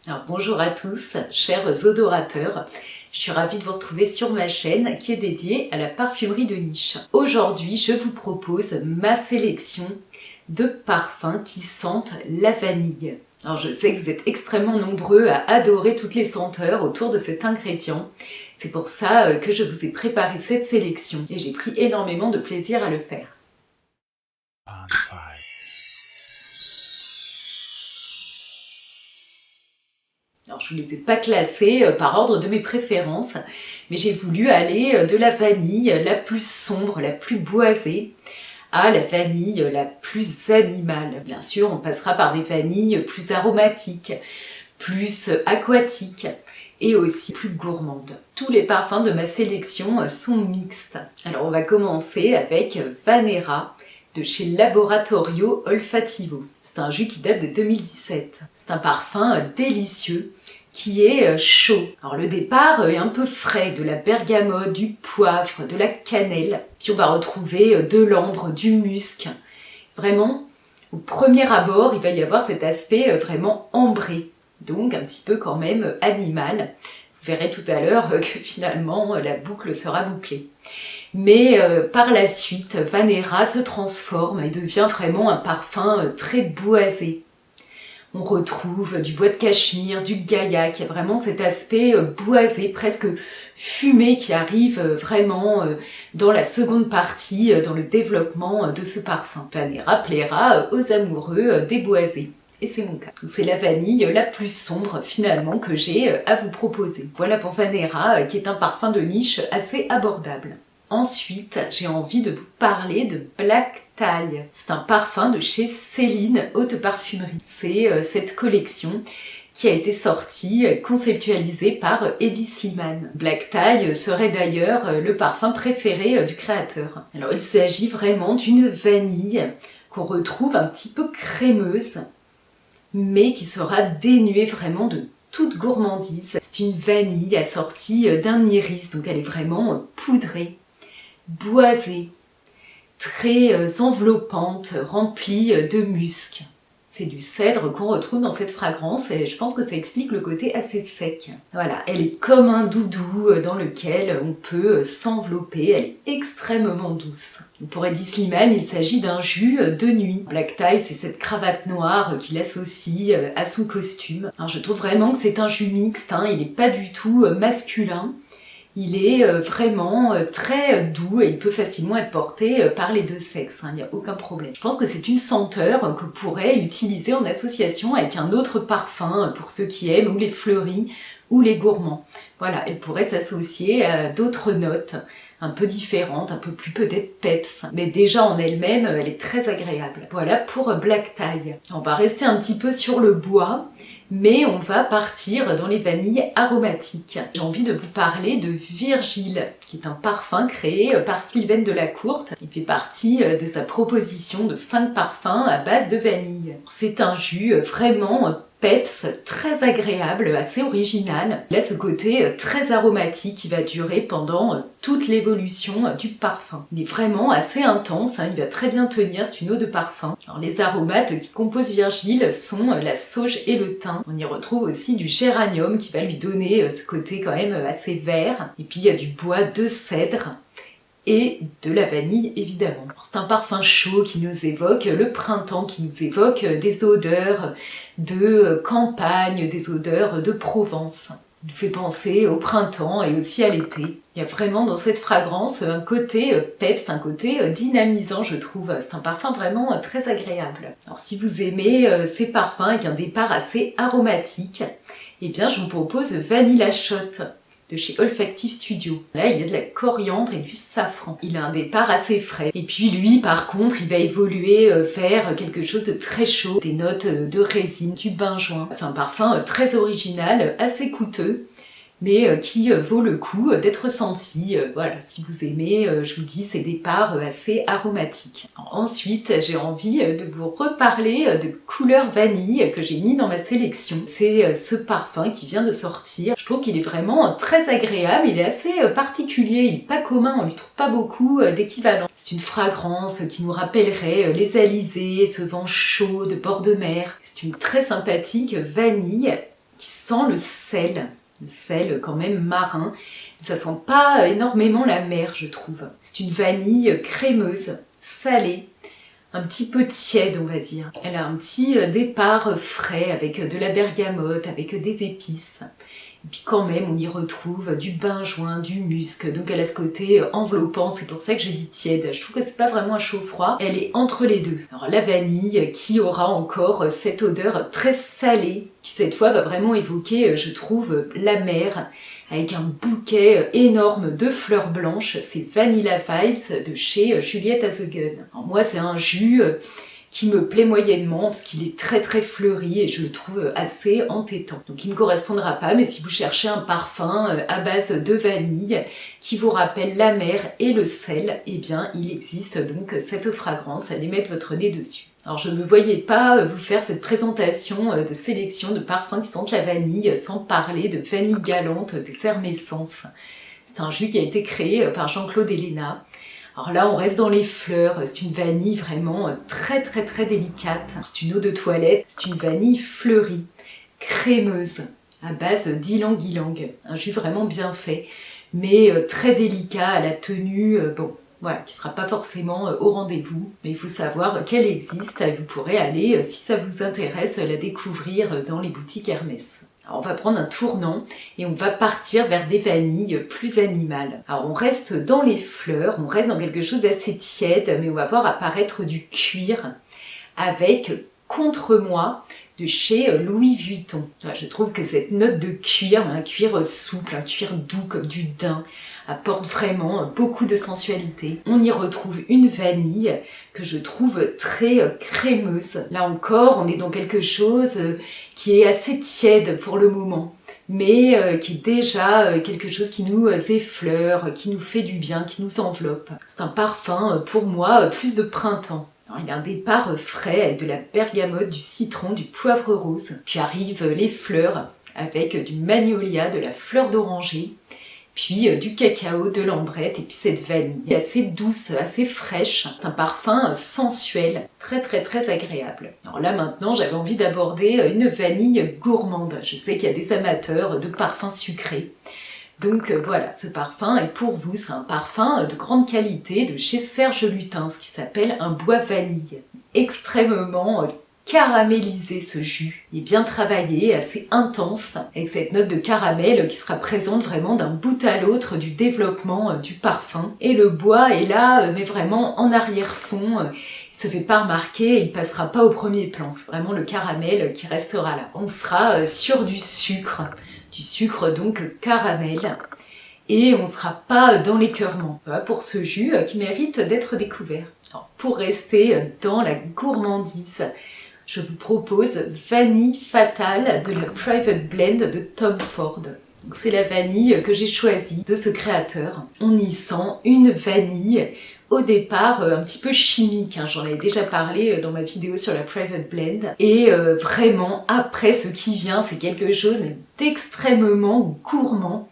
Alors bonjour à tous, chers odorateurs. Je suis ravie de vous retrouver sur ma chaîne qui est dédiée à la parfumerie de niche. Aujourd'hui, je vous propose ma sélection de parfums qui sentent la vanille. Alors je sais que vous êtes extrêmement nombreux à adorer toutes les senteurs autour de cet ingrédient. C'est pour ça que je vous ai préparé cette sélection et j'ai pris énormément de plaisir à le faire. Alors je ne les ai pas classés par ordre de mes préférences, mais j'ai voulu aller de la vanille la plus sombre, la plus boisée, à la vanille la plus animale. Bien sûr, on passera par des vanilles plus aromatiques, plus aquatiques et aussi plus gourmandes. Tous les parfums de ma sélection sont mixtes. Alors on va commencer avec Vanera de chez Laboratorio Olfativo. C'est un jus qui date de 2017. C'est un parfum délicieux qui est chaud. Alors le départ est un peu frais, de la bergamote, du poivre, de la cannelle. Puis on va retrouver de l'ambre, du musc. Vraiment, au premier abord, il va y avoir cet aspect vraiment ambré. Donc un petit peu quand même animal. Vous verrez tout à l'heure que finalement la boucle sera bouclée. Mais par la suite, Vanera se transforme et devient vraiment un parfum très boisé. On retrouve du bois de cachemire, du gaillac, il y a vraiment cet aspect boisé, presque fumé qui arrive vraiment dans la seconde partie, dans le développement de ce parfum. Vanera plaira aux amoureux des boisés. Et c'est mon cas. C'est la vanille la plus sombre finalement que j'ai à vous proposer. Voilà pour Vanera qui est un parfum de niche assez abordable. Ensuite, j'ai envie de vous parler de Black Tie. C'est un parfum de chez Céline Haute Parfumerie. C'est cette collection qui a été sortie, conceptualisée par Hedi Slimane. Black Tie serait d'ailleurs le parfum préféré du créateur. Alors il s'agit vraiment d'une vanille qu'on retrouve un petit peu crémeuse, mais qui sera dénuée vraiment de toute gourmandise. C'est une vanille assortie d'un iris, donc elle est vraiment poudrée, boisée, très enveloppante, remplie de musc. C'est du cèdre qu'on retrouve dans cette fragrance et je pense que ça explique le côté assez sec. Voilà, elle est comme un doudou dans lequel on peut s'envelopper, elle est extrêmement douce. Pour Hedi Slimane, il s'agit d'un jus de nuit. Black Tie, c'est cette cravate noire qu'il associe à son costume. Alors je trouve vraiment que c'est un jus mixte, il n'est pas du tout masculin. Il est vraiment très doux et il peut facilement être porté par les deux sexes, il n'y a aucun problème. Je pense que c'est une senteur que vous pourrez utiliser en association avec un autre parfum pour ceux qui aiment, ou les fleuris, ou les gourmands. Voilà, elle pourrait s'associer à d'autres notes un peu différentes, un peu plus peut-être peps, mais déjà en elle-même, elle est très agréable. Voilà pour Black Tie. On va rester un petit peu sur le bois, mais on va partir dans les vanilles aromatiques. J'ai envie de vous parler de Virgile, qui est un parfum créé par Sylvaine Delacourte. Il fait partie de sa proposition de 5 parfums à base de vanille. C'est un jus vraiment peps, très agréable, assez original. Il a ce côté très aromatique qui va durer pendant toute l'évolution du parfum. Il est vraiment assez intense, il va très bien tenir, c'est une eau de parfum. Alors les aromates qui composent Virgile sont la sauge et le thym. On y retrouve aussi du géranium qui va lui donner ce côté quand même assez vert. Et puis il y a du bois de cèdre et de la vanille évidemment. C'est un parfum chaud qui nous évoque le printemps, qui nous évoque des odeurs de campagne, des odeurs de Provence. Il nous fait penser au printemps et aussi à l'été. Il y a vraiment dans cette fragrance un côté peps, un côté dynamisant je trouve. C'est un parfum vraiment très agréable. Alors si vous aimez ces parfums avec un départ assez aromatique, eh bien je vous propose Vanilla Shot de chez Olfactive Studio. Là, il y a de la coriandre et du safran. Il a un départ assez frais. Et puis lui, par contre, il va évoluer vers quelque chose de très chaud, des notes de résine, du benjoin. C'est un parfum très original, assez coûteux, mais qui vaut le coup d'être senti. Voilà, si vous aimez, je vous dis, ces départs assez aromatiques. Alors, ensuite, j'ai envie de vous reparler de Couleur Vanille que j'ai mis dans ma sélection. C'est ce parfum qui vient de sortir. Je trouve qu'il est vraiment très agréable, il est assez particulier, il n'est pas commun, on lui trouve pas beaucoup d'équivalent. C'est une fragrance qui nous rappellerait les alizés, ce vent chaud de bord de mer. C'est une très sympathique vanille qui sent le sel quand même marin. Ça sent pas énormément la mer, je trouve. C'est une vanille crémeuse, salée, un petit peu tiède, on va dire. Elle a un petit départ frais avec de la bergamote, avec des épices. Et puis quand même, on y retrouve du benjoin, du musc, donc elle a ce côté enveloppant, c'est pour ça que je dis tiède. Je trouve que c'est pas vraiment un chaud-froid, elle est entre les deux. Alors la vanille qui aura encore cette odeur très salée, qui cette fois va vraiment évoquer, je trouve, la mer, avec un bouquet énorme de fleurs blanches, c'est Vanilla Vibes de chez Juliette Azogun. Alors moi c'est un jus qui me plaît moyennement parce qu'il est très très fleuri et je le trouve assez entêtant. Donc il ne me correspondra pas, mais si vous cherchez un parfum à base de vanille qui vous rappelle la mer et le sel, eh bien il existe donc cette fragrance, allez mettre votre nez dessus. Alors je ne me voyais pas vous faire cette présentation de sélection de parfums qui sentent la vanille sans parler de Vanille Galante des Hermescence. C'est un jus qui a été créé par Jean-Claude Ellena. Alors là, on reste dans les fleurs, c'est une vanille vraiment très très très délicate. C'est une eau de toilette, c'est une vanille fleurie, crémeuse, à base d'ylang-ylang. Un jus vraiment bien fait, mais très délicat à la tenue, bon, voilà, qui sera pas forcément au rendez-vous. Mais il faut savoir qu'elle existe et vous pourrez aller, si ça vous intéresse, la découvrir dans les boutiques Hermès. Alors on va prendre un tournant et on va partir vers des vanilles plus animales. Alors on reste dans les fleurs, on reste dans quelque chose d'assez tiède, mais on va voir apparaître du cuir avec Contre moi de chez Louis Vuitton. Je trouve que cette note de cuir, un cuir souple, un cuir doux comme du daim, apporte vraiment beaucoup de sensualité. On y retrouve une vanille que je trouve très crémeuse. Là encore, on est dans quelque chose qui est assez tiède pour le moment, mais qui est déjà quelque chose qui nous effleure, qui nous fait du bien, qui nous enveloppe. C'est un parfum, pour moi, plus de printemps. Alors, il a un départ frais avec de la bergamote, du citron, du poivre rose. Puis arrivent les fleurs avec du magnolia, de la fleur d'oranger, puis du cacao, de l'ambrette et puis cette vanille assez douce, assez fraîche. C'est un parfum sensuel, très très très agréable. Alors là maintenant j'avais envie d'aborder une vanille gourmande. Je sais qu'il y a des amateurs de parfums sucrés. Donc voilà, ce parfum est pour vous, c'est un parfum de grande qualité de chez Serge Lutens qui s'appelle un bois vanille. Extrêmement caramélisé ce jus, il est bien travaillé, assez intense, avec cette note de caramel qui sera présente vraiment d'un bout à l'autre du développement du parfum. Et le bois est là, mais vraiment en arrière-fond, il se fait pas remarquer, il passera pas au premier plan, c'est vraiment le caramel qui restera là. On sera sur du sucre donc caramel, et on sera pas dans l'écœurement. Voilà pour ce jus qui mérite d'être découvert. Alors, pour rester dans la gourmandise, je vous propose Vanille Fatale de la Private Blend de Tom Ford. C'est la vanille que j'ai choisie de ce créateur. On y sent une vanille au départ un petit peu chimique, hein. J'en avais déjà parlé dans ma vidéo sur la Private Blend. Et vraiment, après, ce qui vient, c'est quelque chose d'extrêmement gourmand,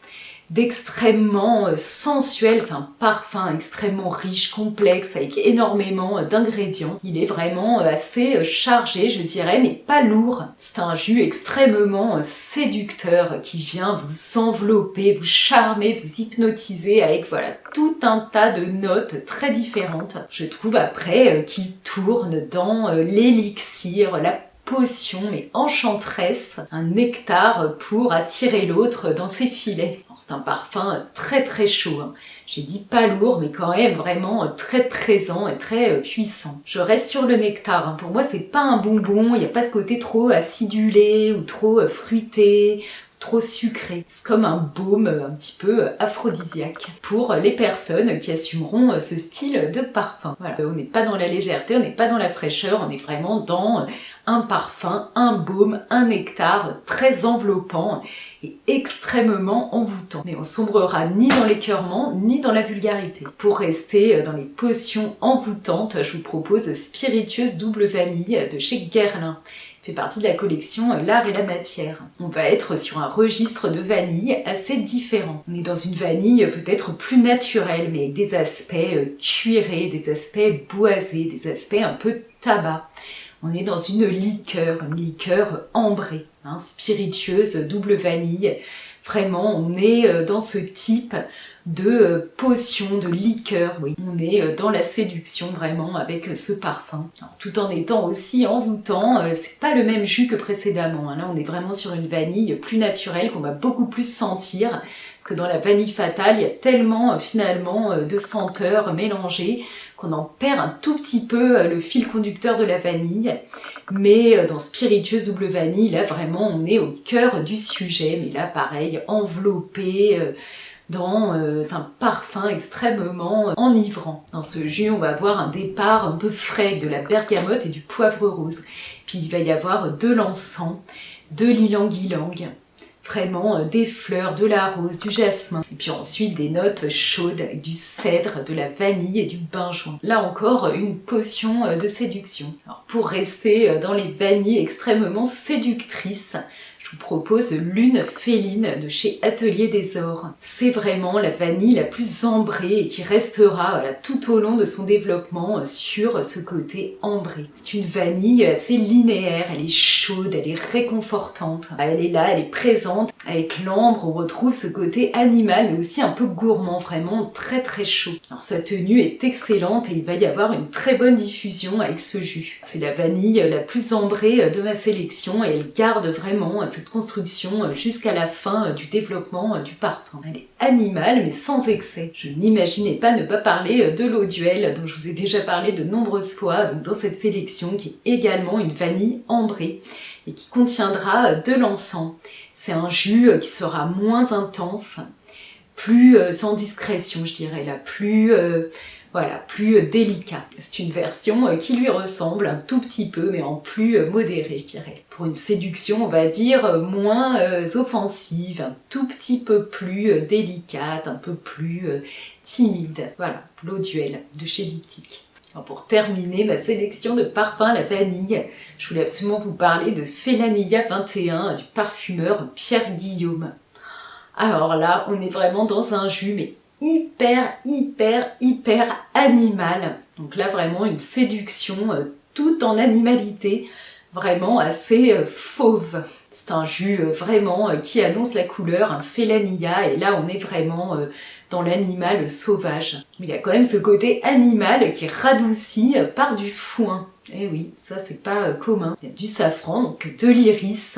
d'extrêmement sensuel. C'est un parfum extrêmement riche, complexe, avec énormément d'ingrédients. Il est vraiment assez chargé, je dirais, mais pas lourd. C'est un jus extrêmement séducteur qui vient vous envelopper, vous charmer, vous hypnotiser avec voilà tout un tas de notes très différentes. Je trouve après qu'il tourne dans l'élixir, la potion, mais enchanteresse, un nectar pour attirer l'autre dans ses filets. C'est un parfum très très chaud, hein. J'ai dit pas lourd, mais quand même vraiment très présent et très puissant. Je reste sur le nectar, hein. Pour moi c'est pas un bonbon, il n'y a pas ce côté trop acidulé ou trop fruité, trop sucré. C'est comme un baume un petit peu aphrodisiaque pour les personnes qui assumeront ce style de parfum. Voilà, on n'est pas dans la légèreté, on n'est pas dans la fraîcheur, on est vraiment dans un parfum, un baume, un nectar très enveloppant et extrêmement envoûtant. Mais on sombrera ni dans l'écœurement, ni dans la vulgarité. Pour rester dans les potions envoûtantes, je vous propose Spiritueuse Double Vanille de chez Guerlain. Fait partie de la collection L'Art et la Matière. On va être sur un registre de vanille assez différent. On est dans une vanille peut-être plus naturelle, mais avec des aspects cuirés, des aspects boisés, des aspects un peu tabac. On est dans une liqueur ambrée, hein, spiritueuse, double vanille. Vraiment, on est dans ce type de potion, de liqueur, oui. On est dans la séduction vraiment avec ce parfum. Alors, tout en étant aussi envoûtant, c'est pas le même jus que précédemment. Hein. Là, on est vraiment sur une vanille plus naturelle qu'on va beaucoup plus sentir. Parce que dans la vanille fatale, il y a tellement finalement de senteurs mélangées qu'on en perd un tout petit peu le fil conducteur de la vanille. Mais dans Spiritueuse double vanille, là vraiment on est au cœur du sujet. Mais là pareil, enveloppé dans un parfum extrêmement enivrant. Dans ce jus, on va avoir un départ un peu frais avec de la bergamote et du poivre rose. Puis il va y avoir de l'encens, de l'ylang-ylang, vraiment des fleurs, de la rose, du jasmin. Et puis ensuite des notes chaudes avec du cèdre, de la vanille et du benjoin. Là encore, une potion de séduction. Alors, pour rester dans les vanilles extrêmement séductrices, je vous propose Lune Féline de chez Atelier des Ors. C'est vraiment la vanille la plus ambrée et qui restera voilà, tout au long de son développement sur ce côté ambré. C'est une vanille assez linéaire, elle est chaude, elle est réconfortante. Elle est là, elle est présente. Avec l'ambre, on retrouve ce côté animal mais aussi un peu gourmand, vraiment très très chaud. Alors sa tenue est excellente et il va y avoir une très bonne diffusion avec ce jus. C'est la vanille la plus ambrée de ma sélection et elle garde vraiment cette construction jusqu'à la fin du développement du parfum. Elle est animale mais sans excès. Je n'imaginais pas ne pas parler de l'eau duel dont je vous ai déjà parlé de nombreuses fois donc dans cette sélection qui est également une vanille ambrée et qui contiendra de l'encens. C'est un jus qui sera moins intense, plus sans discrétion je dirais là, plus délicat. C'est une version qui lui ressemble un tout petit peu, mais en plus modéré, je dirais. Pour une séduction, on va dire, moins offensive, un tout petit peu plus délicate, un peu plus timide. Voilà, l'eau duel de chez Diptyque. Alors pour terminer ma sélection de parfums à la vanille, je voulais absolument vous parler de Félania 21 du parfumeur Pierre Guillaume. Alors là, on est vraiment dans un jus, mais hyper animal. Donc là vraiment une séduction tout en animalité, vraiment assez fauve. C'est un jus vraiment qui annonce la couleur, un Félania, et là on est vraiment dans l'animal sauvage. Mais il y a quand même ce côté animal qui est radouci par du foin. Et oui, ça c'est pas commun. Il y a du safran, donc de l'iris,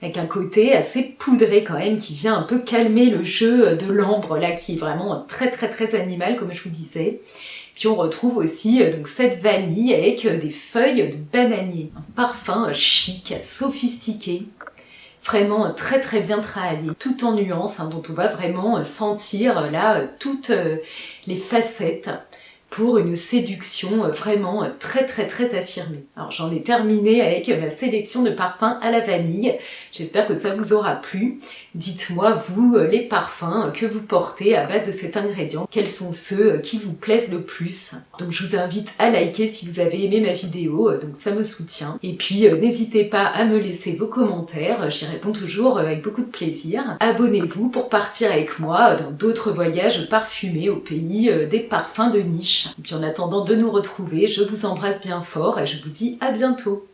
avec un côté assez poudré quand même, qui vient un peu calmer le jeu de l'ambre, là, qui est vraiment très animal, comme je vous disais. Puis on retrouve aussi donc cette vanille avec des feuilles de bananier. Un parfum chic, sophistiqué, vraiment très bien travaillé, tout en nuances, hein, dont on va vraiment sentir là toutes les facettes pour une séduction vraiment très affirmée. Alors j'en ai terminé avec ma sélection de parfums à la vanille. J'espère que ça vous aura plu. Dites-moi vous les parfums que vous portez à base de cet ingrédient. Quels sont ceux qui vous plaisent le plus? Donc je vous invite à liker si vous avez aimé ma vidéo, donc ça me soutient. Et puis n'hésitez pas à me laisser vos commentaires, j'y réponds toujours avec beaucoup de plaisir. Abonnez-vous pour partir avec moi dans d'autres voyages parfumés au pays des parfums de niche. Et puis en attendant de nous retrouver, je vous embrasse bien fort et je vous dis à bientôt.